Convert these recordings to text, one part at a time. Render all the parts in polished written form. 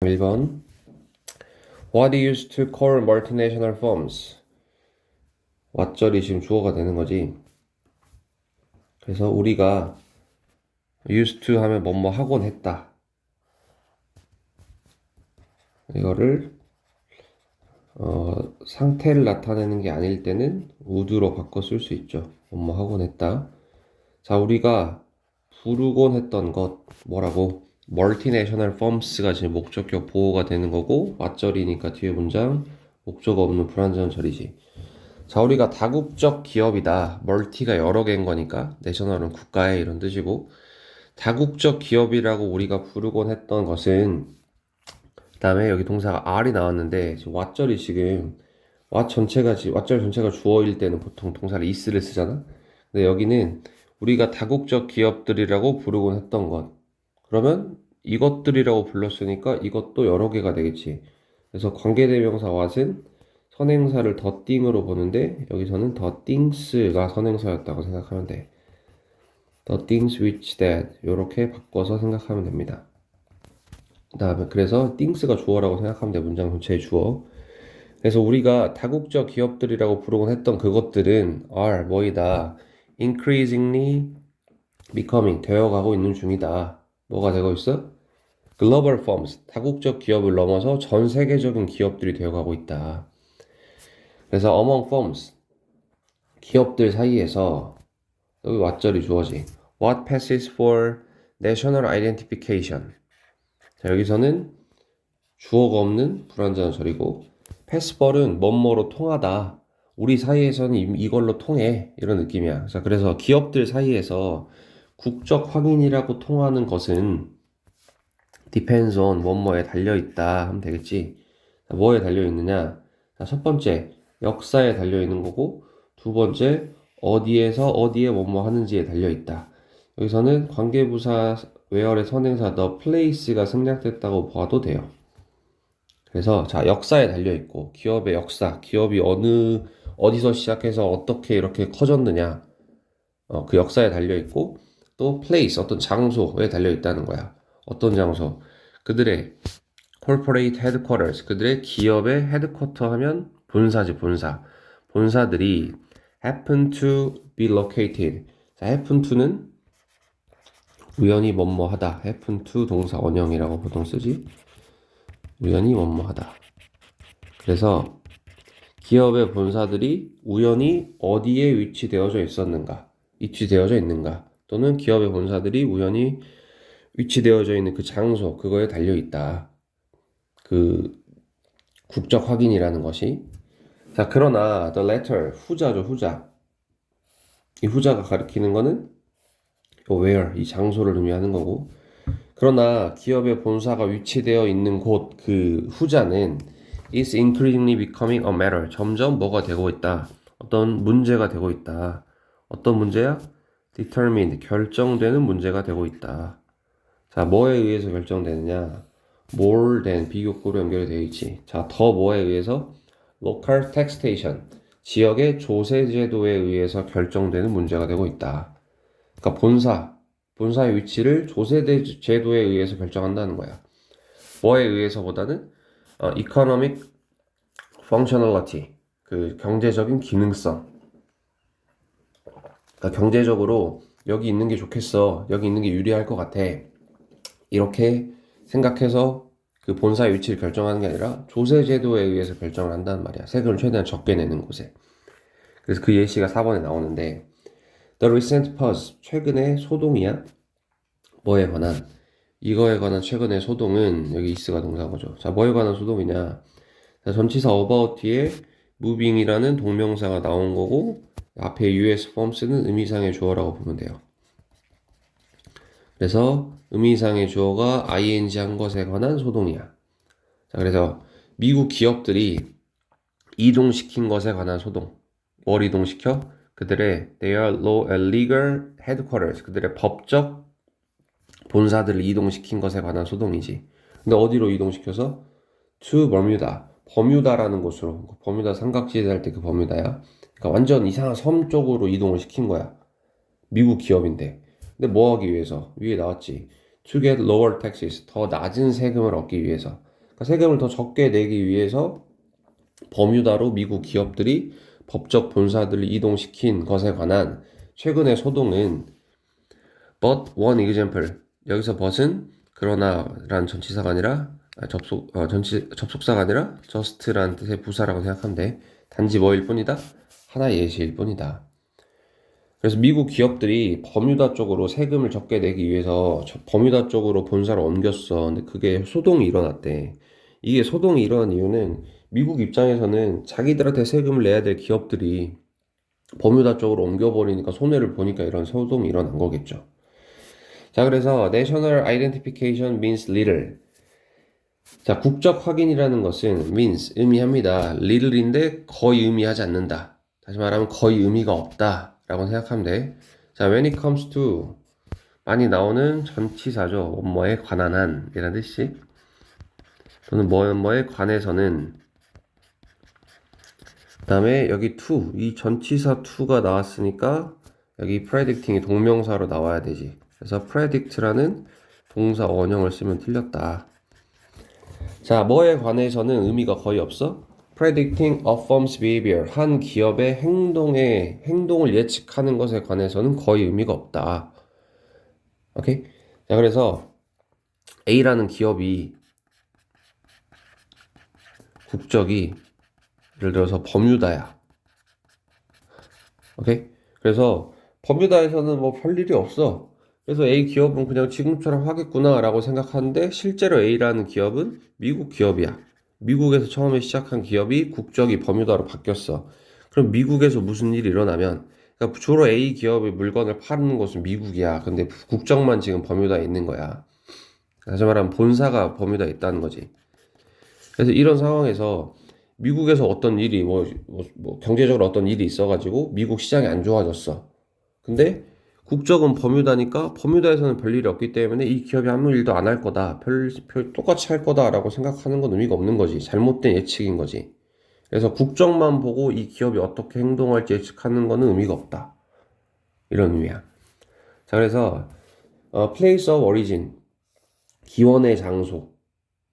1번. What used to call multinational firms? what절이 지금 주어가 되는 거지. 그래서 우리가 used to 하면 뭐뭐 하곤 했다. 이거를 상태를 나타내는 게 아닐 때는 would로 바꿔 쓸 수 있죠. 뭐뭐 하곤 했다. 자, 우리가 부르곤 했던 것 뭐라고? multinational firms가 지금 목적격 보호가 되는 거고 what절이니까 뒤에 문장 목적 없는 불완전 절이지. 자, 우리가 다국적 기업이다. 멀티가 여러 개인 거니까 내셔널은 국가의 이런 뜻이고 다국적 기업이라고 우리가 부르곤 했던 것은 그 다음에 여기 동사가 are이 나왔는데 지금 what절이 지금 what절 전체가 주어일 때는 보통 동사를 is를 쓰잖아. 근데 여기는 우리가 다국적 기업들이라고 부르곤 했던 것. 그러면 이것들이라고 불렀으니까 이것도 여러 개가 되겠지. 그래서 관계대명사 what은 선행사를 더 띵으로 보는데 여기서는 더 things가 선행사였다고 생각하면 돼. The things which that 이렇게 바꿔서 생각하면 됩니다. 그 다음에 그래서 things가 주어라고 생각하면 돼. 문장 전체의 주어. 그래서 우리가 다국적 기업들이라고 부르곤 했던 그것들은 are 뭐이다. increasingly becoming 되어가고 있는 중이다. 뭐가 되고 있어? global firms 다국적 기업을 넘어서 전 세계적인 기업들이 되어가고 있다. 그래서 among firms 기업들 사이에서 여기 what절이 주어지. What passes for national identification. 자, 여기서는 주어가 없는 불완전한 절이고 pass for은 뭐뭐로 통하다. 우리 사이에서는 이걸로 통해. 이런 느낌이야. 자, 그래서 기업들 사이에서 국적 확인이라고 통하는 것은 depends on 뭐뭐에 달려있다 하면 되겠지. 자, 뭐에 달려있느냐. 자, 첫 번째 역사에 달려있는 거고 두 번째 어디에서 어디에 뭐뭐 하는지에 달려있다. 여기서는 관계부사 where의 선행사 the place가 생략됐다고 봐도 돼요. 그래서 자, 역사에 달려있고 기업의 역사, 기업이 어디서 시작해서 어떻게 이렇게 커졌느냐 그 역사에 달려있고 또 place, 어떤 장소에 달려있다는 거야. 어떤 장소? 그들의 corporate headquarters, 그들의 기업의 헤드쿼터 하면 본사지, 본사. 본사들이 happen to be located. 자, happen to는 우연히 뭐뭐 하다. happen to 동사 원형이라고 보통 쓰지. 우연히 뭐뭐 하다. 그래서 기업의 본사들이 우연히 어디에 위치되어져 있는가 또는 기업의 본사들이 우연히 위치되어져 있는 그 장소, 그거에 달려있다. 그 국적 확인이라는 것이. 자, 그러나 the latter, 후자죠, 후자. 이 후자가 가리키는 거는 where, 이 장소를 의미하는 거고. 그러나 기업의 본사가 위치되어 있는 곳, 그 후자는 is increasingly becoming a matter. 점점 뭐가 되고 있다. 어떤 문제가 되고 있다. 어떤 문제야? determined, 결정되는 문제가 되고 있다. 자, 뭐에 의해서 결정되느냐? more than 비교구로 연결이 되어 있지. 자, 더 뭐에 의해서? local taxation, 지역의 조세 제도에 의해서 결정되는 문제가 되고 있다. 그러니까 본사의 위치를 조세 제도에 의해서 결정한다는 거야. 뭐에 의해서보다는 economic functionality, 그 경제적인 기능성. 그러니까 경제적으로 여기 있는 게 좋겠어, 여기 있는 게 유리할 것 같아. 이렇게 생각해서 그 본사의 위치를 결정하는 게 아니라 조세 제도에 의해서 결정을 한다는 말이야. 세금을 최대한 적게 내는 곳에. 그래서 그 예시가 4번에 나오는데 The recent pause, 최근의 소동이야. 뭐에 관한? 이거에 관한 최근의 소동은 여기 is가 동사거죠. 자, 뭐에 관한 소동이냐? 자, 전치사 about 뒤에 moving이라는 동명사가 나온 거고 앞에 US forms는 의미상의 주어라고 보면 돼요. 그래서 의미상의 주어가 ing 한 것에 관한 소동이야. 자, 그래서 미국 기업들이 이동시킨 것에 관한 소동. 뭘 이동시켜? 그들의 their law and legal headquarters, 그들의 법적 본사들을 이동시킨 것에 관한 소동이지. 근데 어디로 이동시켜서? to Bermuda, 버뮤다라는 곳으로. 버뮤다 삼각지대 할 때 그 버뮤다야. 그러니까 완전 이상한 섬 쪽으로 이동을 시킨 거야. 미국 기업인데. 근데 뭐 하기 위해서? 위에 나왔지. To get lower taxes, 더 낮은 세금을 얻기 위해서. 그러니까 세금을 더 적게 내기 위해서 버뮤다로 미국 기업들이 법적 본사들을 이동시킨 것에 관한 최근의 소동은 but one example. 여기서 but은 그러나라는 전치사가 아니라 접속사가 아니라 just라는 뜻의 부사라고 생각하면 돼. 단지 뭐일 뿐이다? 하나의 예시일 뿐이다. 그래서 미국 기업들이 버뮤다 쪽으로 세금을 적게 내기 위해서 버뮤다 쪽으로 본사를 옮겼어. 근데 그게 소동이 일어났대. 이게 소동이 일어난 이유는 미국 입장에서는 자기들한테 세금을 내야 될 기업들이 버뮤다 쪽으로 옮겨버리니까 손해를 보니까 이런 소동이 일어난 거겠죠. 자, 그래서 National Identification means little. 자, 국적 확인이라는 것은 means, 의미합니다. little인데 거의 의미하지 않는다. 다시 말하면 거의 의미가 없다 라고 생각하면 돼. 자, when it comes to 많이 나오는 전치사죠. 뭐에 관한 한 이라는 뜻이, 또는 뭐에 관해서는. 그 다음에 여기 to, 이 전치사 to가 나왔으니까 여기 predicting이 동명사로 나와야 되지. 그래서 predict라는 동사 원형을 쓰면 틀렸다. 자, 뭐에 관해서는 의미가 거의 없어? predicting a firm's behavior, 한 기업의 행동을 예측하는 것에 관해서는 거의 의미가 없다. 오케이? 자, 그래서 A라는 기업이 국적이 예를 들어서 버뮤다야. 오케이? 그래서 버뮤다에서는 뭐 별일이 없어. 그래서 A 기업은 그냥 지금처럼 하겠구나 라고 생각하는데 실제로 A라는 기업은 미국 기업이야. 미국에서 처음에 시작한 기업이 국적이 버뮤다로 바뀌었어. 그럼 미국에서 무슨 일이 일어나면, 그러니까 주로 A 기업의 물건을 파는 곳은 미국이야. 근데 국적만 지금 버뮤다에 있는 거야. 다시 말하면 본사가 버뮤다에 있다는 거지. 그래서 이런 상황에서 미국에서 어떤 일이 경제적으로 어떤 일이 있어가지고 미국 시장이 안 좋아졌어. 근데 국적은 버뮤다니까 버뮤다에서는 별일이 없기 때문에 이 기업이 아무 일도 안 할 거다, 똑같이 할 거다라고 생각하는 건 의미가 없는 거지. 잘못된 예측인 거지. 그래서 국적만 보고 이 기업이 어떻게 행동할지 예측하는 거는 의미가 없다, 이런 의미야. 자, 그래서 place of origin, 기원의 장소.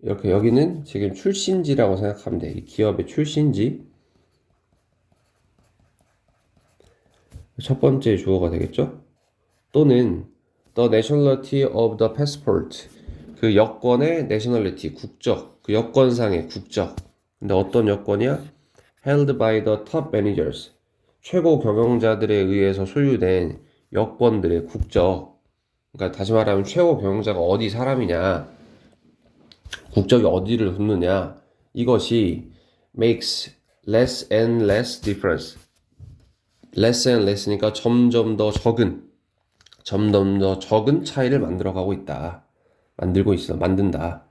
이렇게 여기는 지금 출신지라고 생각하면 돼. 이 기업의 출신지. 첫 번째 주어가 되겠죠? 또는 the nationality of the passport, 그 여권의 nationality, 국적, 그 여권상의 국적. 근데 어떤 여권이야? held by the top managers, 최고 경영자들에 의해서 소유된 여권들의 국적. 그러니까 다시 말하면 최고 경영자가 어디 사람이냐, 국적이 어디를 뒀느냐, 이것이 makes less and less difference. less and less니까 점점 더 적은 차이를 만들어가고 있다. 만든다.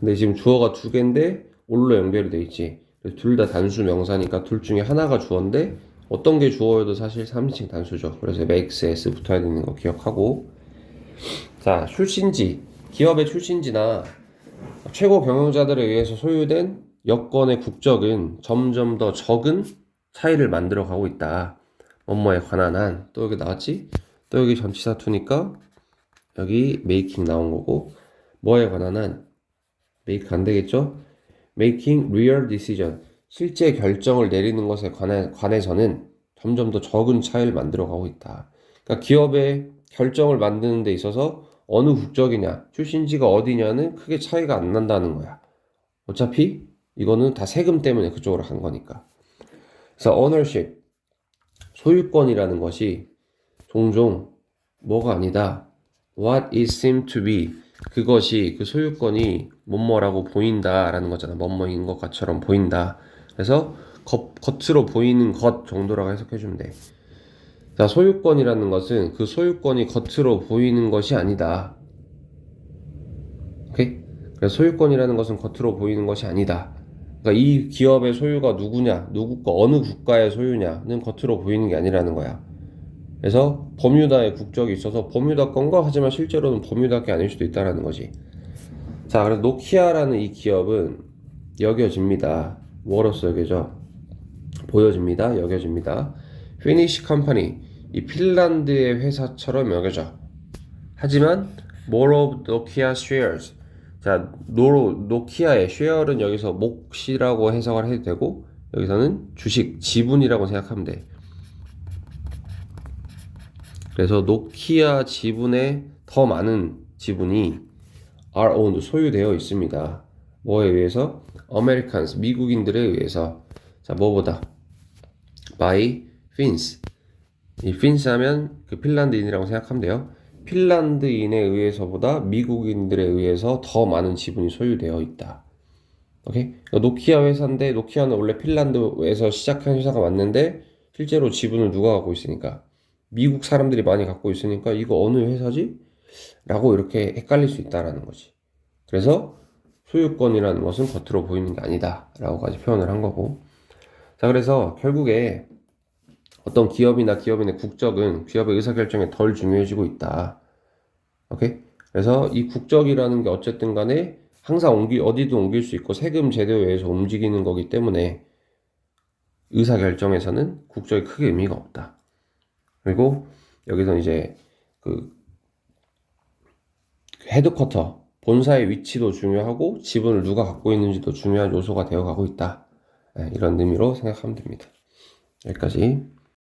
근데 지금 주어가 두 개인데 올로 연결이 돼 있지. 둘 다 단수 명사니까 둘 중에 하나가 주어인데 어떤 게 주어여도 사실 3인칭 단수죠. 그래서 makes s 붙어야 되는 거 기억하고. 자, 출신지, 기업의 출신지나 최고 경영자들에 의해서 소유된 여권의 국적은 점점 더 적은 차이를 만들어가고 있다. 뭐뭐에 관한 한, 또 여기 나왔지? 또 여기 전치사 투니까 여기 making 나온 거고, 뭐에 관한 한, make 안 되겠죠? making real decision, 실제 결정을 내리는 것에 관해서는 점점 더 적은 차이를 만들어가고 있다. 그러니까 기업의 결정을 만드는 데 있어서 어느 국적이냐, 출신지가 어디냐는 크게 차이가 안 난다는 거야. 어차피 이거는 다 세금 때문에 그쪽으로 간 거니까. 그래서 ownership, 소유권이라는 것이 종종 뭐가 아니다, what it seemed to be, 그것이, 그 소유권이 뭐뭐라고 보인다라는 거잖아. 뭐뭐인 것처럼 보인다. 그래서 겉으로 보이는 것 정도라고 해석해주면 돼. 자, 소유권이라는 것은 그 소유권이 겉으로 보이는 것이 아니다. 오케이? 그래서 소유권이라는 것은 겉으로 보이는 것이 아니다. 그러니까 이 기업의 소유가 누구냐, 어느 국가의 소유냐는 겉으로 보이는 게 아니라는 거야. 그래서 버뮤다에 국적이 있어서 버뮤다 건가? 하지만 실제로는 버뮤다 게 아닐 수도 있다는 거지. 자, 그래서 노키아라는 이 기업은 여겨집니다. 뭐로서 여겨져? 보여집니다. 여겨집니다. 피니시 컴퍼니, 이 핀란드의 회사처럼 여겨져. 하지만 more of Nokia shares, 자, 노키아의 쉐어는 여기서 몫이라고 해석을 해도 되고, 여기서는 주식, 지분이라고 생각하면 돼. 그래서 노키아 지분의 더 많은 지분이 are owned, 소유되어 있습니다. 뭐에 의해서? Americans, 미국인들에 의해서. 자, 뭐보다? by Finns. 이 Finns 하면 그 핀란드인이라고 생각하면 돼요. 핀란드인에 의해서보다 미국인들에 의해서 더 많은 지분이 소유되어 있다. 오케이? 그러니까 노키아 회사인데, 노키아는 원래 핀란드에서 시작한 회사가 맞는데, 실제로 지분을 누가 갖고 있으니까? 미국 사람들이 많이 갖고 있으니까, 이거 어느 회사지? 라고 이렇게 헷갈릴 수 있다라는 거지. 그래서 소유권이라는 것은 겉으로 보이는 게 아니다 라고까지 표현을 한 거고. 자, 그래서 결국에 어떤 기업이나 기업인의 국적은 기업의 의사결정에 덜 중요해지고 있다. 오케이? 그래서 이 국적이라는 게 어쨌든 간에 항상 어디도 옮길 수 있고 세금 제도에 의해서 움직이는 거기 때문에 의사결정에서는 국적이 크게 의미가 없다. 그리고 여기서 이제 그 헤드쿼터, 본사의 위치도 중요하고 지분을 누가 갖고 있는지도 중요한 요소가 되어가고 있다. 이런 의미로 생각하면 됩니다. 여기까지.